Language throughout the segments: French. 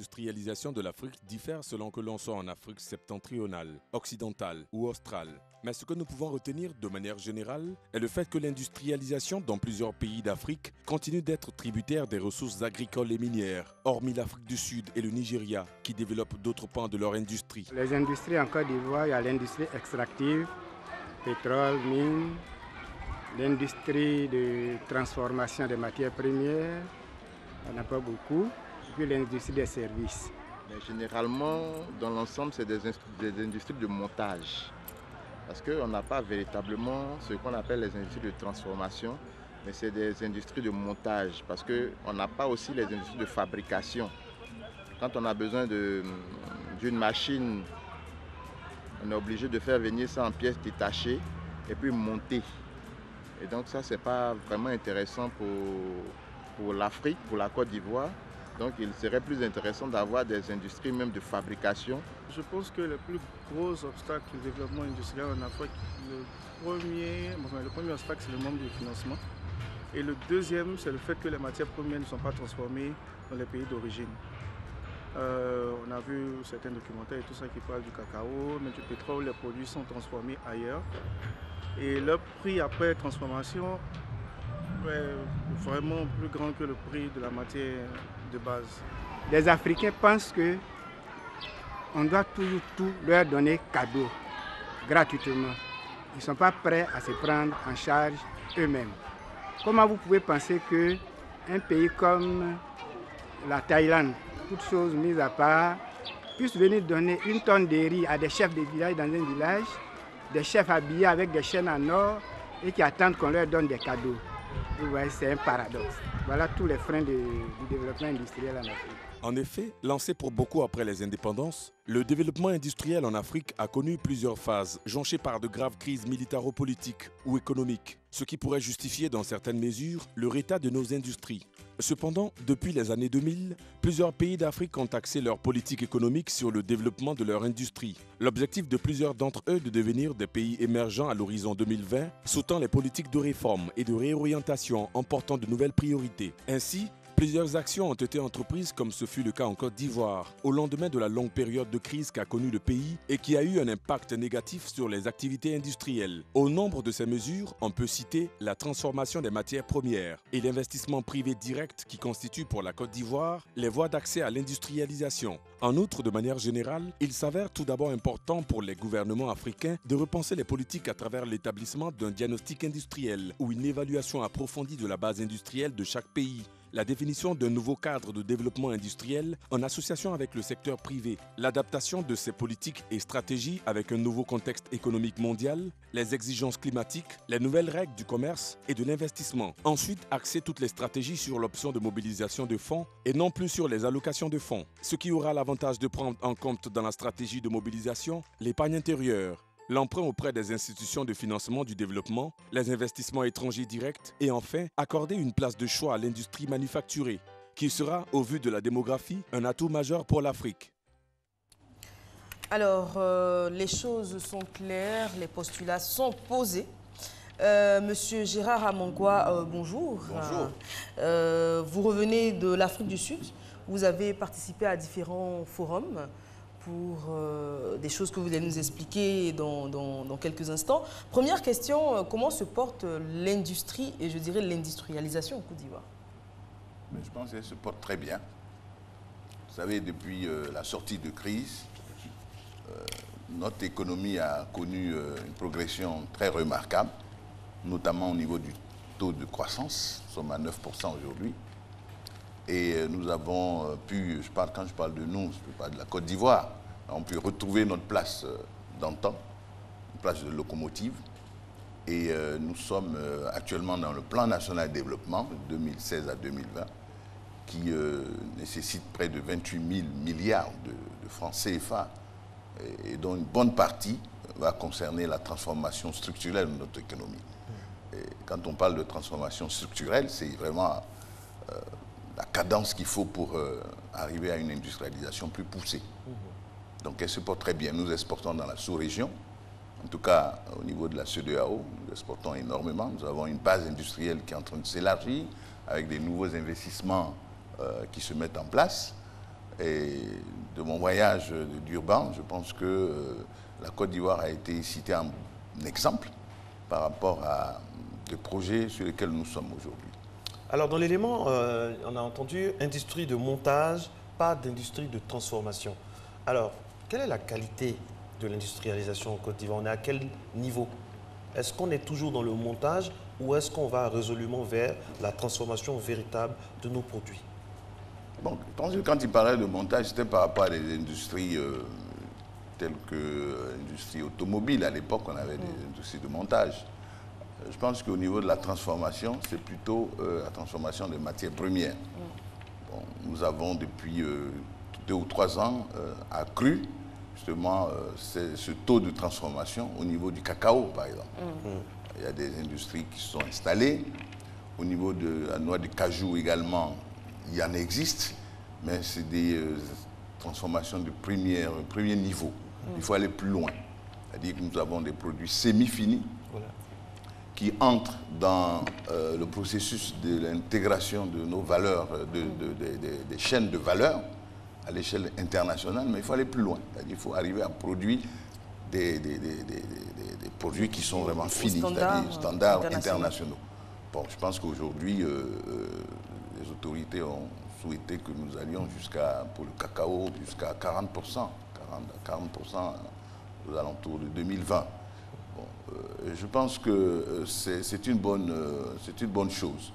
d'industrialisation de l'Afrique diffère selon que l'on soit en Afrique septentrionale, occidentale ou australe. Mais ce que nous pouvons retenir de manière générale est le fait que l'industrialisation dans plusieurs pays d'Afrique continue d'être tributaire des ressources agricoles et minières, hormis l'Afrique du Sud et le Nigeria, qui développent d'autres pans de leur industrie. Les industries en Côte d'Ivoire, il y a l'industrie extractive, pétrole, mine, l'industrie de transformation des matières premières, on n'a pas beaucoup, et puis l'industrie des services. Mais généralement, dans l'ensemble, c'est des industries de montage. Parce qu'on n'a pas véritablement ce qu'on appelle les industries de transformation, mais c'est des industries de montage. Parce qu'on n'a pas aussi les industries de fabrication. Quand on a besoin d'une machine, on est obligé de faire venir ça en pièces détachées et puis monter. Et donc ça, ce n'est pas vraiment intéressant pour l'Afrique, pour la Côte d'Ivoire. Donc il serait plus intéressant d'avoir des industries même de fabrication. Je pense que le plus gros obstacle au développement industriel en Afrique, le premier obstacle, c'est le manque de financement. Et le deuxième, c'est le fait que les matières premières ne sont pas transformées dans les pays d'origine. On a vu certains documentaires et tout ça qui parlent du cacao, mais du pétrole, les produits sont transformés ailleurs. Et leur prix après transformation est vraiment plus grand que le prix de la matière de base. Les Africains pensent que on doit toujours tout leur donner cadeau, gratuitement. Ils ne sont pas prêts à se prendre en charge eux-mêmes. Comment vous pouvez penser qu'un pays comme la Thaïlande, toutes choses mises à part, puisse venir donner une tonne de riz à des chefs de village dans un village, des chefs habillés avec des chaînes en or et qui attendent qu'on leur donne des cadeaux? Vous voyez, c'est un paradoxe. Voilà tous les freins du développement industriel en Afrique. En effet, lancé pour beaucoup après les indépendances, le développement industriel en Afrique a connu plusieurs phases, jonchées par de graves crises militaro-politiques ou économiques, ce qui pourrait justifier dans certaines mesures le état de nos industries. Cependant, depuis les années 2000, plusieurs pays d'Afrique ont axé leur politique économique sur le développement de leur industrie. L'objectif de plusieurs d'entre eux de devenir des pays émergents à l'horizon 2020, sous-tend les politiques de réforme et de réorientation en portant de nouvelles priorités. Ainsi, plusieurs actions ont été entreprises comme ce fut le cas en Côte d'Ivoire, au lendemain de la longue période de crise qu'a connue le pays et qui a eu un impact négatif sur les activités industrielles. Au nombre de ces mesures, on peut citer la transformation des matières premières et l'investissement privé direct qui constitue pour la Côte d'Ivoire les voies d'accès à l'industrialisation. En outre, de manière générale, il s'avère tout d'abord important pour les gouvernements africains de repenser les politiques à travers l'établissement d'un diagnostic industriel ou une évaluation approfondie de la base industrielle de chaque pays, la définition d'un nouveau cadre de développement industriel en association avec le secteur privé, l'adaptation de ces politiques et stratégies avec un nouveau contexte économique mondial, les exigences climatiques, les nouvelles règles du commerce et de l'investissement. Ensuite, axer toutes les stratégies sur l'option de mobilisation de fonds et non plus sur les allocations de fonds, ce qui aura l'avantage de prendre en compte dans la stratégie de mobilisation l'épargne intérieure, l'emprunt auprès des institutions de financement du développement, les investissements étrangers directs et enfin, accorder une place de choix à l'industrie manufacturée, qui sera, au vu de la démographie, un atout majeur pour l'Afrique. Alors, les choses sont claires, les postulats sont posés. Monsieur Gérard Amangwa, bonjour. Bonjour. Vous revenez de l'Afrique du Sud. Vous avez participé à différents forums pour des choses que vous allez nous expliquer dans quelques instants. Première question, comment se porte l'industrie et je dirais l'industrialisation en Côte d'Ivoire? Je pense qu'elle se porte très bien. Vous savez, depuis la sortie de crise, notre économie a connu une progression très remarquable, notamment au niveau du taux de croissance. Nous sommes à 9% aujourd'hui. Et nous avons pu, quand je parle de nous, je parle de la Côte d'Ivoire, nous avons pu retrouver notre place d'antan, une place de locomotive. Et nous sommes actuellement dans le plan national de développement, 2016 à 2020, qui nécessite près de 28 000 milliards de francs CFA, et dont une bonne partie va concerner la transformation structurelle de notre économie. Et quand on parle de transformation structurelle, c'est vraiment la cadence qu'il faut pour arriver à une industrialisation plus poussée. Donc elle se porte très bien. Nous exportons dans la sous-région, en tout cas au niveau de la CEDEAO, nous exportons énormément. Nous avons une base industrielle qui est en train de s'élargir avec des nouveaux investissements qui se mettent en place. Et de mon voyage d'Urban, je pense que la Côte d'Ivoire a été citée en exemple par rapport à des projets sur lesquels nous sommes aujourd'hui. Alors, dans l'élément, on a entendu industrie de montage, pas d'industrie de transformation. Alors, quelle est la qualité de l'industrialisation en Côte d'Ivoire? On est à quel niveau? Est-ce qu'on est toujours dans le montage ou est-ce qu'on va résolument vers la transformation véritable de nos produits? Bon, je pense que quand il parlait de montage, c'était par rapport à des industries telles que l'industrie automobile. À l'époque, on avait des industries de montage. Je pense qu'au niveau de la transformation, c'est plutôt la transformation des matières premières. Bon, nous avons depuis 2 ou 3 ans accru justement ce taux de transformation au niveau du cacao, par exemple. Il y a des industries qui se sont installées. Au niveau de la noix de cajou également, il y en existe, mais c'est des transformations de premier niveau. Il faut aller plus loin. C'est-à-dire que nous avons des produits semi-finis qui entrent dans le processus de l'intégration de nos valeurs, des chaînes de valeur à l'échelle internationale, mais il faut aller plus loin. C'est-à-dire qu'il faut arriver à produire des produits qui sont vraiment finis, c'est-à-dire standards internationaux. Bon, je pense qu'aujourd'hui, les autorités ont souhaité que nous allions pour le cacao, jusqu'à 40%, 40% aux alentours de 2020. Bon, je pense que c'est une bonne chose,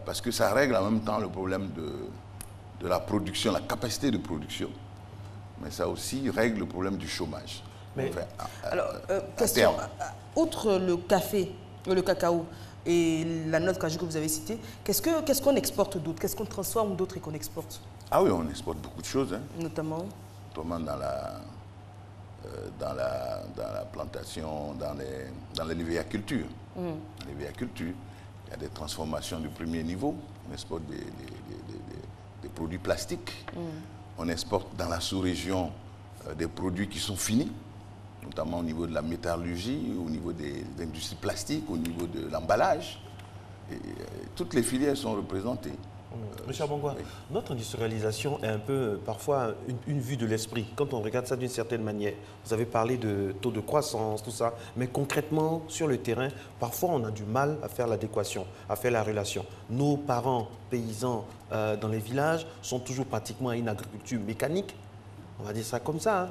parce que ça règle en même temps le problème de la production, la capacité de production, mais ça aussi règle le problème du chômage. Mais, enfin, alors, question, outre le café, le cacao et la noix de cajou que vous avez citée, qu'est-ce qu'on exporte d'autre? Qu'est-ce qu'on transforme d'autre et qu'on exporte? Ah oui, on exporte beaucoup de choses. Hein. Notamment dans la plantation, dans l'hélivéaculture. L'hélivéaculture, il y a des transformations du premier niveau. On exporte des produits plastiques. On exporte dans la sous-région des produits qui sont finis, notamment au niveau de la métallurgie, au niveau des industries plastiques, au niveau de l'emballage. Toutes les filières sont représentées. Monsieur Abongwa, oui. Notre industrialisation est un peu, parfois, une vue de l'esprit. Quand on regarde ça d'une certaine manière, vous avez parlé de taux de croissance, tout ça, mais concrètement, sur le terrain, parfois, on a du mal à faire l'adéquation, à faire la relation. Nos parents paysans dans les villages sont toujours pratiquement à une agriculture mécanique. On va dire ça comme ça. Hein.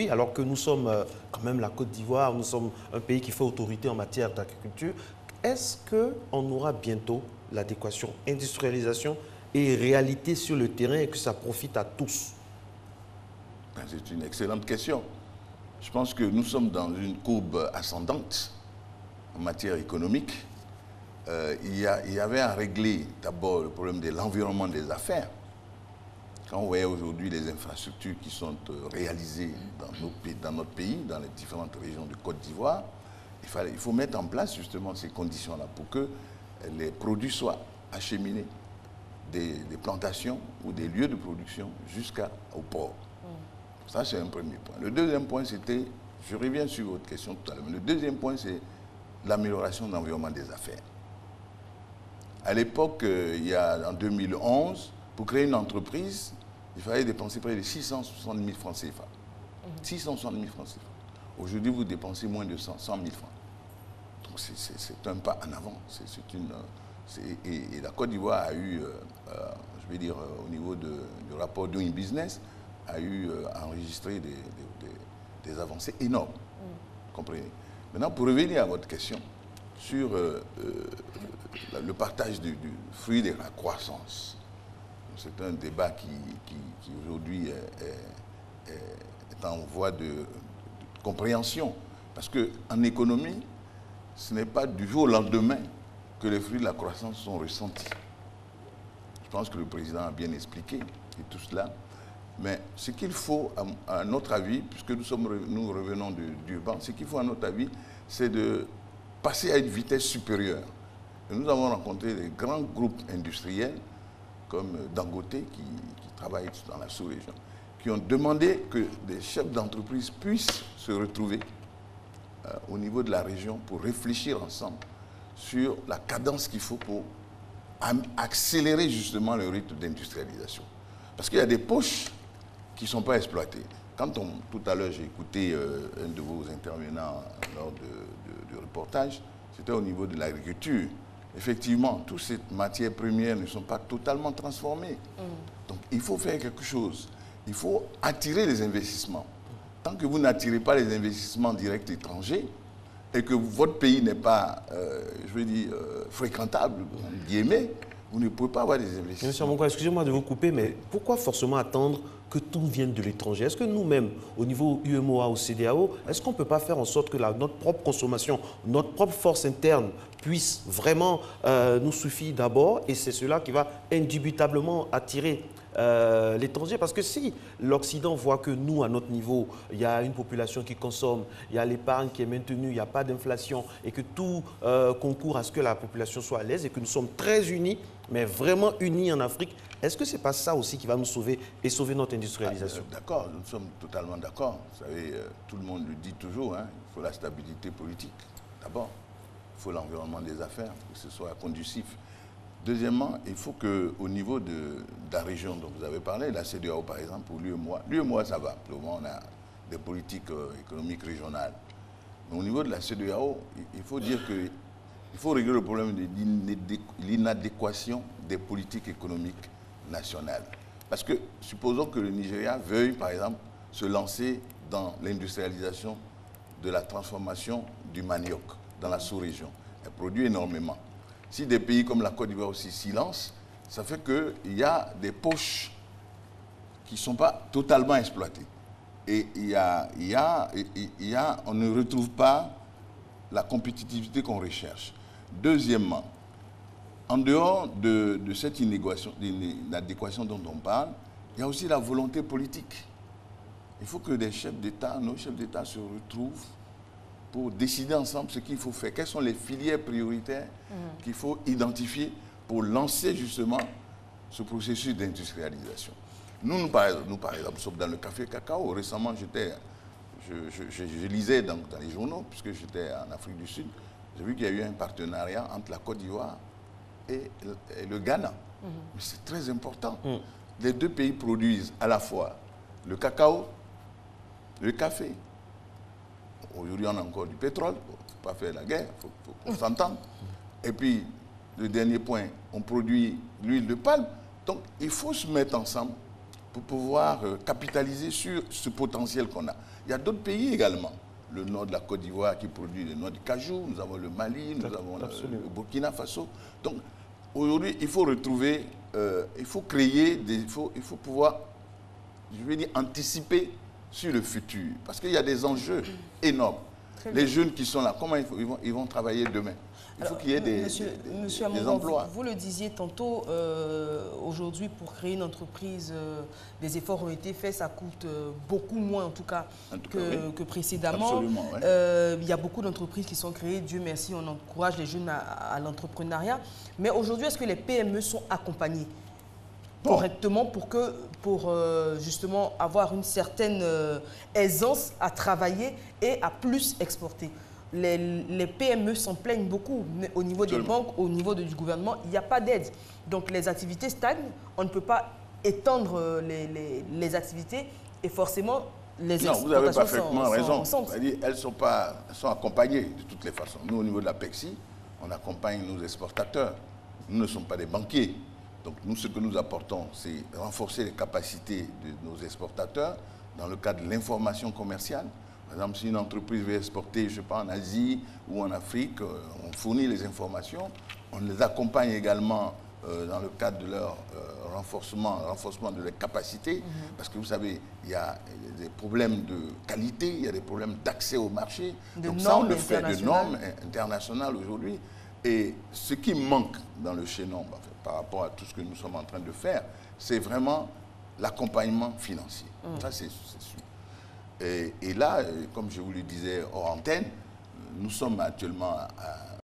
Alors que nous sommes quand même la Côte d'Ivoire, nous sommes un pays qui fait autorité en matière d'agriculture. Est-ce qu'on aura bientôt l'adéquation, industrialisation et réalité sur le terrain et que ça profite à tous? C'est une excellente question. Je pense que nous sommes dans une courbe ascendante en matière économique. Il y avait à régler d'abord le problème de l'environnement des affaires. Quand on voit aujourd'hui les infrastructures qui sont réalisées dans notre pays, dans les différentes régions de Côte d'Ivoire, il faut mettre en place justement ces conditions-là pour que les produits soient acheminés des plantations ou des lieux de production jusqu'au port. Ça, c'est un premier point. Le deuxième point, c'était, je reviens sur votre question tout à l'heure, mais le deuxième point, c'est l'amélioration de l'environnement des affaires. À l'époque, en 2011, pour créer une entreprise, il fallait dépenser près de 660 000 francs CFA. 660 000 francs CFA. Aujourd'hui, vous dépensez moins de 100 000 francs. Donc, c'est un pas en avant. Et la Côte d'Ivoire a eu, je vais dire, au niveau du rapport Doing Business, a eu enregistré des avancées énormes. Comprenez? Maintenant, pour revenir à votre question sur le partage du fruit de la croissance, c'est un débat qui aujourd'hui est en voie de compréhension. Parce qu'en économie, ce n'est pas du jour au lendemain que les fruits de la croissance sont ressentis. Je pense que le président a bien expliqué tout cela. Mais ce qu'il faut, à notre avis, puisque nous revenons d'Urban, ce qu'il faut, à notre avis, c'est de passer à une vitesse supérieure. Et nous avons rencontré des grands groupes industriels, comme Dangote, qui travaillent dans la sous-région, qui ont demandé que des chefs d'entreprise puissent se retrouver au niveau de la région pour réfléchir ensemble sur la cadence qu'il faut pour accélérer justement le rythme d'industrialisation. Parce qu'il y a des poches qui ne sont pas exploitées. Tout à l'heure, j'ai écouté un de vos intervenants lors du reportage, c'était au niveau de l'agriculture. Effectivement, toutes ces matières premières ne sont pas totalement transformées. Donc, il faut faire quelque chose. Il faut attirer les investissements. Tant que vous n'attirez pas les investissements directs étrangers et que votre pays n'est pas, fréquentable, en guillemets, vous ne pouvez pas avoir des investissements. Monsieur Amonkwa, excusez-moi de vous couper, mais pourquoi forcément attendre que tout vienne de l'étranger? Est-ce que nous-mêmes, au niveau UEMOA ou CEDEAO, est-ce qu'on ne peut pas faire en sorte que notre propre consommation, notre propre force interne puisse vraiment nous suffire d'abord, et c'est cela qui va indubitablement attirer l'étranger? Parce que si l'Occident voit que nous, à notre niveau, il y a une population qui consomme, il y a l'épargne qui est maintenue, il n'y a pas d'inflation, et que tout concourt à ce que la population soit à l'aise, et que nous sommes très unis, mais vraiment unis en Afrique, est-ce que ce n'est pas ça aussi qui va nous sauver et sauver notre industrialisation? D'accord, nous sommes totalement d'accord. Vous savez, tout le monde le dit toujours, hein, il faut la stabilité politique, d'abord. Il faut l'environnement des affaires, que ce soit conducif. Deuxièmement, il faut qu'au niveau de la région dont vous avez parlé, la CEDEAO par exemple, ou l'UEMOA ça va. Pour le moment, on a des politiques économiques régionales. Mais au niveau de la CEDEAO, il faut dire qu'il faut régler le problème de l'inadéquation des politiques économiques nationales. Parce que, supposons que le Nigeria veuille, par exemple, se lancer dans l'industrialisation de la transformation du manioc dans la sous-région. Elle produit énormément. Si des pays comme la Côte d'Ivoire aussi s'y lancent, ça fait qu'il y a des poches qui ne sont pas totalement exploitées. Et on ne retrouve pas la compétitivité qu'on recherche. Deuxièmement, en dehors de cette inadéquation dont on parle, il y a aussi la volonté politique. Il faut que nos chefs d'État se retrouvent pour décider ensemble ce qu'il faut faire. Quelles sont les filières prioritaires qu'il faut identifier pour lancer justement ce processus d'industrialisation. Nous, par exemple, sommes dans le café cacao. Récemment, je lisais dans les journaux, puisque j'étais en Afrique du Sud, j'ai vu qu'il y a eu un partenariat entre la Côte d'Ivoire et le Ghana. Mais c'est très important. Les deux pays produisent à la fois le cacao, le café. Aujourd'hui, on a encore du pétrole. Il ne faut pas faire la guerre, il faut qu'on s'entende. Et puis, le dernier point, on produit l'huile de palme. Donc, il faut se mettre ensemble pour pouvoir capitaliser sur ce potentiel qu'on a. Il y a d'autres pays également. Le nord de la Côte d'Ivoire qui produit le nord du cajou, nous avons le Mali, nous avons le Burkina Faso. Donc, aujourd'hui, il faut retrouver, il faut créer, il faut pouvoir, anticiper sur le futur. Parce qu'il y a des enjeux énormes. Les jeunes qui sont là, comment ils vont travailler demain? Il faut qu'il y ait des emplois. Vous le disiez tantôt, aujourd'hui, pour créer une entreprise, des efforts ont été faits, ça coûte beaucoup moins en tout cas que précédemment. Absolument, oui. Il y a beaucoup d'entreprises qui sont créées, Dieu merci, on encourage les jeunes à l'entrepreneuriat. Mais aujourd'hui, est-ce que les PME sont accompagnées correctement pour justement avoir une certaine aisance à travailler et à plus exporter? Les PME s'en plaignent beaucoup, mais au niveau des banques, au niveau du gouvernement, il n'y a pas d'aide. Donc les activités stagnent, on ne peut pas étendre les activités et forcément les exportations. Non, vous avez parfaitement raison. Elles sont accompagnées de toutes les façons. Nous, au niveau de la PEXI, on accompagne nos exportateurs. Nous ne sommes pas des banquiers. Donc nous, ce que nous apportons, c'est renforcer les capacités de nos exportateurs dans le cadre de l'information commerciale. Par exemple, si une entreprise veut exporter, je ne sais pas, en Asie ou en Afrique, on fournit les informations. On les accompagne également dans le cadre de leur renforcement de leurs capacités. Parce que vous savez, il y a des problèmes de qualité, il y a des problèmes d'accès au marché. Donc ça, on le fait de normes internationales aujourd'hui. Et ce qui manque dans le chaînon, en fait, par rapport à tout ce que nous sommes en train de faire, c'est vraiment l'accompagnement financier. Ça, c'est sûr. Et là, comme je vous le disais hors antenne, nous sommes actuellement